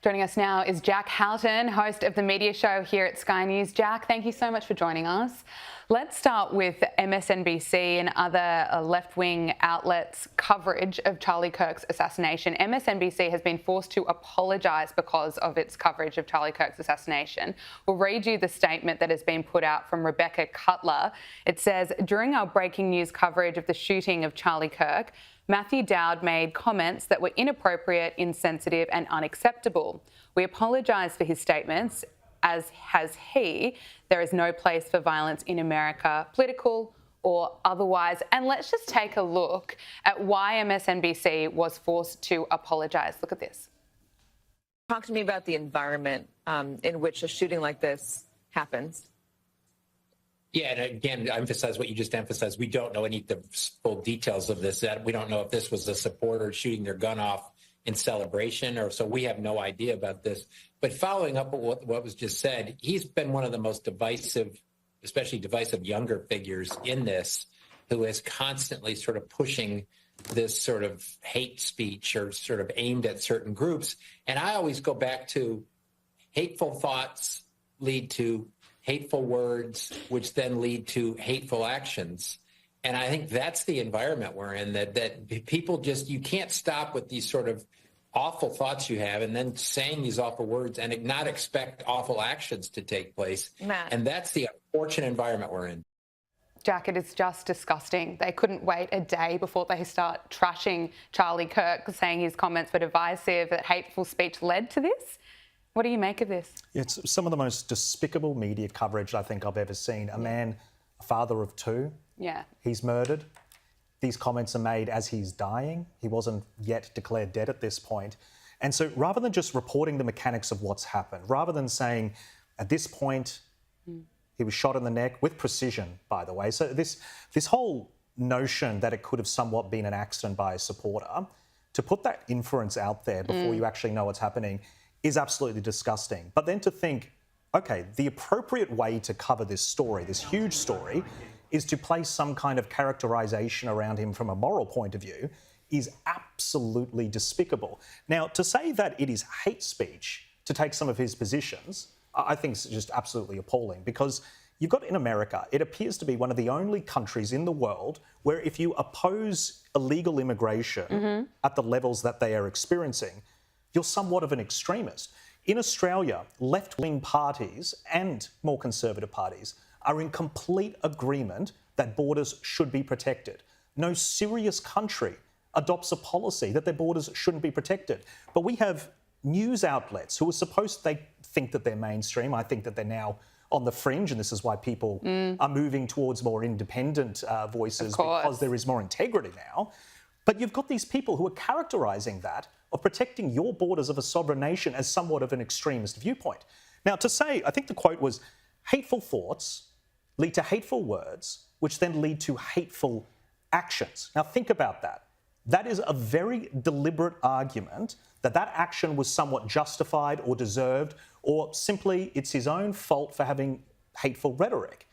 Joining us now is Jack Houghton, host of the media show here at Sky News. Jack, thank you so much for joining us. Let's start with MSNBC and other left-wing outlets' coverage of Charlie Kirk's assassination. MSNBC has been forced to apologise because of its coverage of Charlie Kirk's assassination. We'll read you the statement that has been put out from Rebecca Cutler. It says, during our breaking news coverage of the shooting of Charlie Kirk, Matthew Dowd made comments that were inappropriate, insensitive and unacceptable. We apologise for his statements, as has he. There is no place for violence in America, political or otherwise. And let's just take a look at why MSNBC was forced to apologise. Look at this. Talk to me about the environment in which a shooting like this happens. Yeah, and again, emphasize what you just emphasized. We don't know any of the full details of this. We don't know if this was a supporter shooting their gun off in celebration, or so we have no idea about this. But following up on what was just said, he's been one of the most divisive, especially divisive younger figures in this, who is constantly sort of pushing this sort of hate speech or sort of aimed at certain groups. And I always go back to hateful thoughts lead to hateful words, which then lead to hateful actions. And I think that's the environment we're in, that people just, you can't stop with these sort of awful thoughts you have and then saying these awful words and not expect awful actions to take place. Matt. And that's the unfortunate environment we're in. Jack, it is just disgusting. They couldn't wait a day before they start trashing Charlie Kirk, saying his comments were divisive, that hateful speech led to this. What do you make of this? It's some of the most despicable media coverage I think I've ever seen. A man, a father of two, he's murdered. These comments are made as he's dying. He wasn't yet declared dead at this point. And so rather than just reporting the mechanics of what's happened, rather than saying, at this point, he was shot in the neck with precision, by the way. So this whole notion that it could have somewhat been an accident by a supporter, to put that inference out there before you actually know what's happening is absolutely disgusting. But then to think, okay, the appropriate way to cover this story, this huge story, is to place some kind of characterisation around him from a moral point of view is absolutely despicable. Now, to say that it is hate speech to take some of his positions, I think is just absolutely appalling, because you've got in America, it appears to be one of the only countries in the world where if you oppose illegal immigration at the levels that they are experiencing, you're somewhat of an extremist. In Australia, left-wing parties and more conservative parties are in complete agreement that borders should be protected. No serious country adopts a policy that their borders shouldn't be protected. But we have news outlets who are supposed, they think that they're mainstream. I think that they're now on the fringe, and this is why people are moving towards more independent voices, because there is more integrity now. But you've got these people who are characterising that of protecting your borders of a sovereign nation as somewhat of an extremist viewpoint. Now, to say, I think the quote was, hateful thoughts lead to hateful words, which then lead to hateful actions. Now, think about that. That is a very deliberate argument that that action was somewhat justified or deserved, or simply it's his own fault for having hateful rhetoric.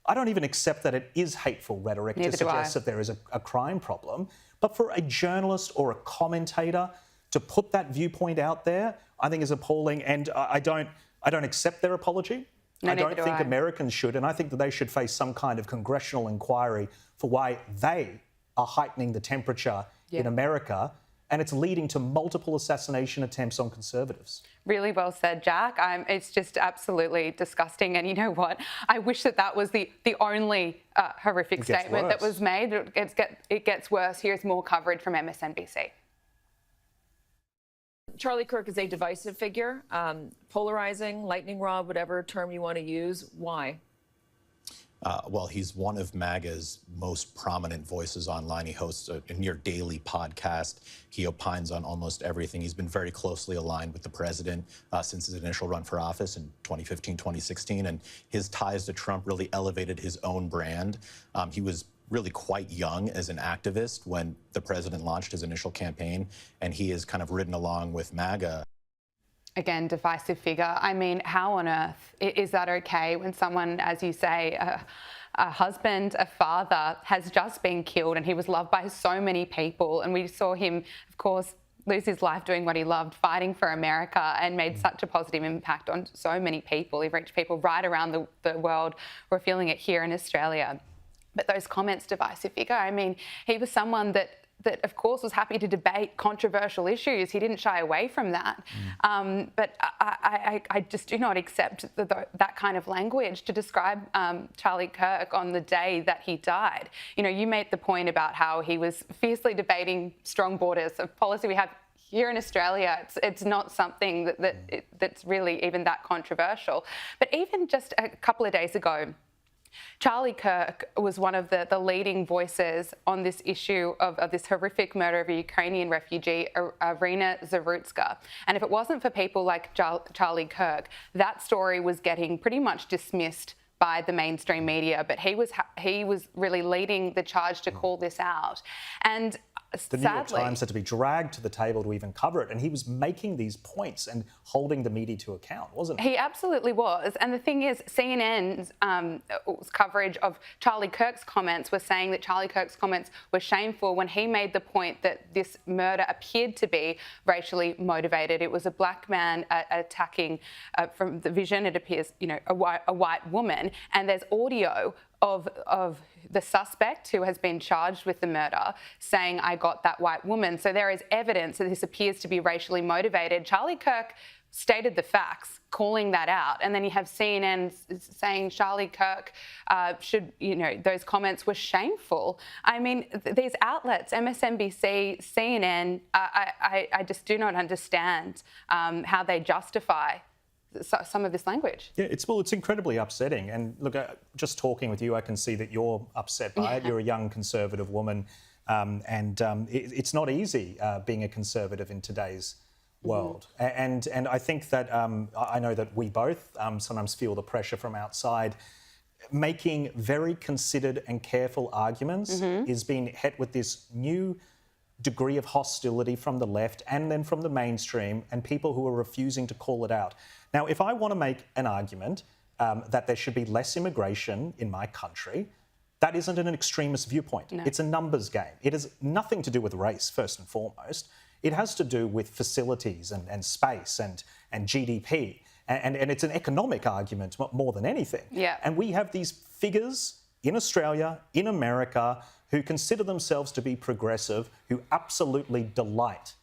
I don't even accept that it is hateful rhetoric to suggest that there is a crime problem. But for a journalist or a commentator to put that viewpoint out there, I think is appalling. And I don't accept their apology. I don't think Americans should. And I think that they should face some kind of congressional inquiry for why they are heightening the temperature in America. And it's leading to multiple assassination attempts on conservatives. Really well said, Jack. It's just absolutely disgusting. And you know what? I wish that was the only horrific statement that was made. It gets worse. Here's more coverage from MSNBC. Charlie Kirk is a divisive figure, polarizing, lightning rod, whatever term you want to use. Why? Well, he's one of MAGA's most prominent voices online. He hosts a near daily podcast. He opines on almost everything. He's been very closely aligned with the president since his initial run for office in 2015, 2016. And his ties to Trump really elevated his own brand. He was really quite young as an activist when the president launched his initial campaign, and he has kind of ridden along with MAGA. Again, divisive figure. I mean, how on earth is that okay when someone, as you say, a husband, a father has just been killed and he was loved by so many people, and we saw him, of course, lose his life doing what he loved, fighting for America, and made such a positive impact on so many people. He reached people right around the world. We're feeling it here in Australia. But those comments, divisive figure, I mean, he was someone that of course was happy to debate controversial issues. He didn't shy away from that. But I just do not accept that kind of language to describe Charlie Kirk on the day that he died. You know, you made the point about how he was fiercely debating strong borders, a policy we have here in Australia. It's not something that's really even that controversial. But even just a couple of days ago, Charlie Kirk was one of the leading voices on this issue of this horrific murder of a Ukrainian refugee, Irina Zarutska. And if it wasn't for people like Charlie Kirk, that story was getting pretty much dismissed by the mainstream media. But he was really leading the charge to call this out. And the New York Times had to be dragged to the table to even cover it, and he was making these points and holding the media to account, wasn't he? He absolutely was. And the thing is, CNN's coverage of Charlie Kirk's comments was saying that Charlie Kirk's comments were shameful when he made the point that this murder appeared to be racially motivated. It was a black man attacking, from the vision, it appears, you know, a white woman, and there's audio of the suspect who has been charged with the murder saying, "I got that white woman." So there is evidence that this appears to be racially motivated. Charlie Kirk stated the facts, calling that out, and then you have CNN saying Charlie Kirk should, you know, those comments were shameful. I mean, these outlets, MSNBC, CNN, I just do not understand how they justify some of this language. Yeah, it's incredibly upsetting. And look, just talking with you, I can see that you're upset by it. You're a young conservative woman, and it's not easy being a conservative in today's world. And I think that I know that we both sometimes feel the pressure from outside. Making very considered and careful arguments is being hit with this new degree of hostility from the left and then from the mainstream, and people who are refusing to call it out. Now, if I want to make an argument that there should be less immigration in my country, that isn't an extremist viewpoint. No. It's a numbers game. It has nothing to do with race, first and foremost. It has to do with facilities and space and GDP. And it's an economic argument more than anything. Yeah. And we have these figures in Australia, in America, who consider themselves to be progressive, who absolutely delight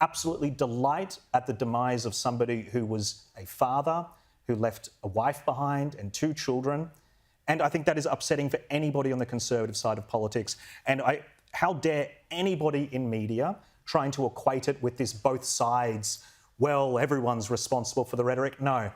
at the demise of somebody who was a father, who left a wife behind and 2 children. And I think that is upsetting for anybody on the conservative side of politics. And how dare anybody in media trying to equate it with this both sides, well, everyone's responsible for the rhetoric. No,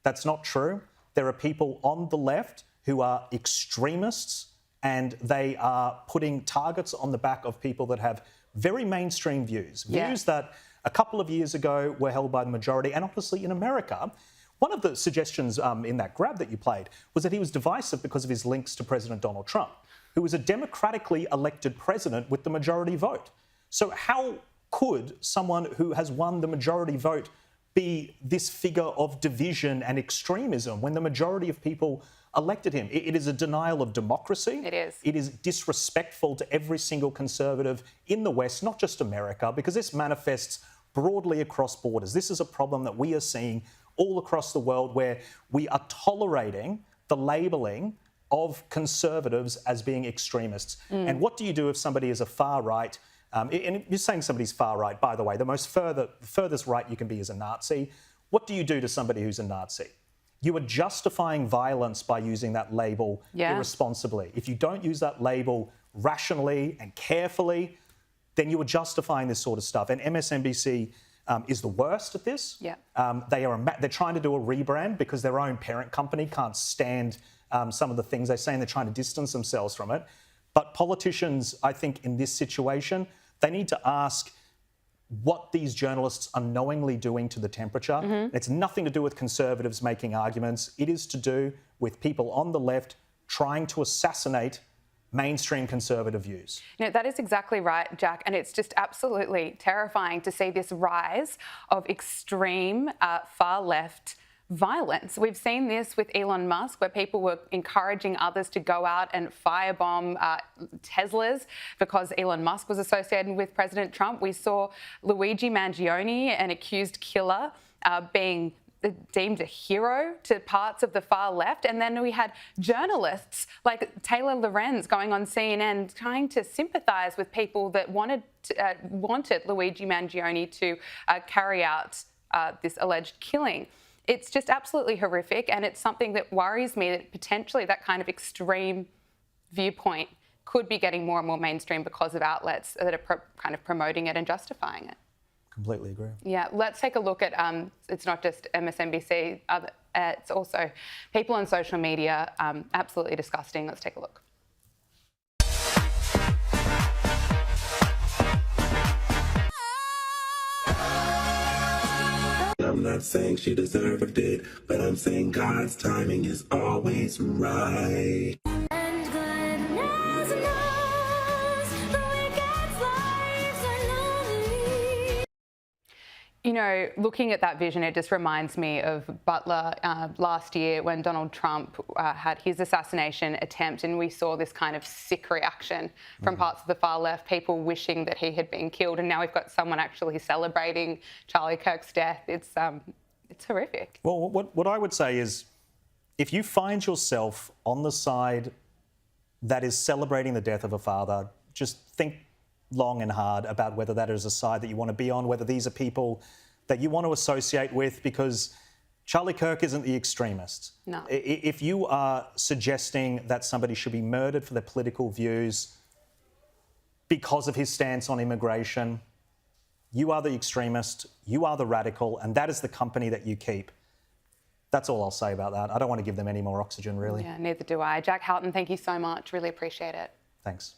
that's not true. There are people on the left who are extremists, and they are putting targets on the back of people that have very mainstream views that a couple of years ago were held by the majority. And obviously in America, one of the suggestions in that grab that you played was that he was divisive because of his links to President Donald Trump, who was a democratically elected president with the majority vote. So how could someone who has won the majority vote be this figure of division and extremism when the majority of people elected him? It is a denial of democracy. It is. It is disrespectful to every single conservative in the West, not just America, because this manifests broadly across borders. This is a problem that we are seeing all across the world, where we are tolerating the labelling of conservatives as being extremists. And what do you do if somebody is a far right? And you're saying somebody's far right, by the way. The furthest right you can be is a Nazi. What do you do to somebody who's a Nazi? You are justifying violence by using that label irresponsibly. If you don't use that label rationally and carefully, then you are justifying this sort of stuff. And MSNBC is the worst at this. Yeah. They're trying to do a rebrand because their own parent company can't stand some of the things they're saying. They're trying to distance themselves from it. But politicians, I think, in this situation, they need to ask what these journalists are knowingly doing to the temperature. It's nothing to do with conservatives making arguments. It is to do with people on the left trying to assassinate mainstream conservative views. You know, that is exactly right, Jack, and it's just absolutely terrifying to see this rise of extreme far left violence. We've seen this with Elon Musk, where people were encouraging others to go out and firebomb Teslas because Elon Musk was associated with President Trump. We saw Luigi Mangione, an accused killer, being deemed a hero to parts of the far left. And then we had journalists like Taylor Lorenz going on CNN trying to sympathise with people that wanted Luigi Mangione to carry out this alleged killing. It's just absolutely horrific, and it's something that worries me that potentially that kind of extreme viewpoint could be getting more and more mainstream because of outlets that are kind of promoting it and justifying it. Completely agree. Yeah, let's take a look at, it's not just MSNBC, it's also people on social media, absolutely disgusting. Let's take a look. I'm not saying she deserved it, but I'm saying God's timing is always right. You know, looking at that vision, it just reminds me of Butler last year when Donald Trump had his assassination attempt, and we saw this kind of sick reaction from parts of the far left, people wishing that he had been killed, and now we've got someone actually celebrating Charlie Kirk's death. It's horrific. Well, what I would say is, if you find yourself on the side that is celebrating the death of a father, just think long and hard about whether that is a side that you want to be on, whether these are people that you want to associate with, because Charlie Kirk isn't the extremist. No. If you are suggesting that somebody should be murdered for their political views because of his stance on immigration, you are the extremist, you are the radical, and that is the company that you keep. That's all I'll say about that. I don't want to give them any more oxygen, really. Yeah, neither do I. Jack Houghton, thank you so much. Really appreciate it. Thanks.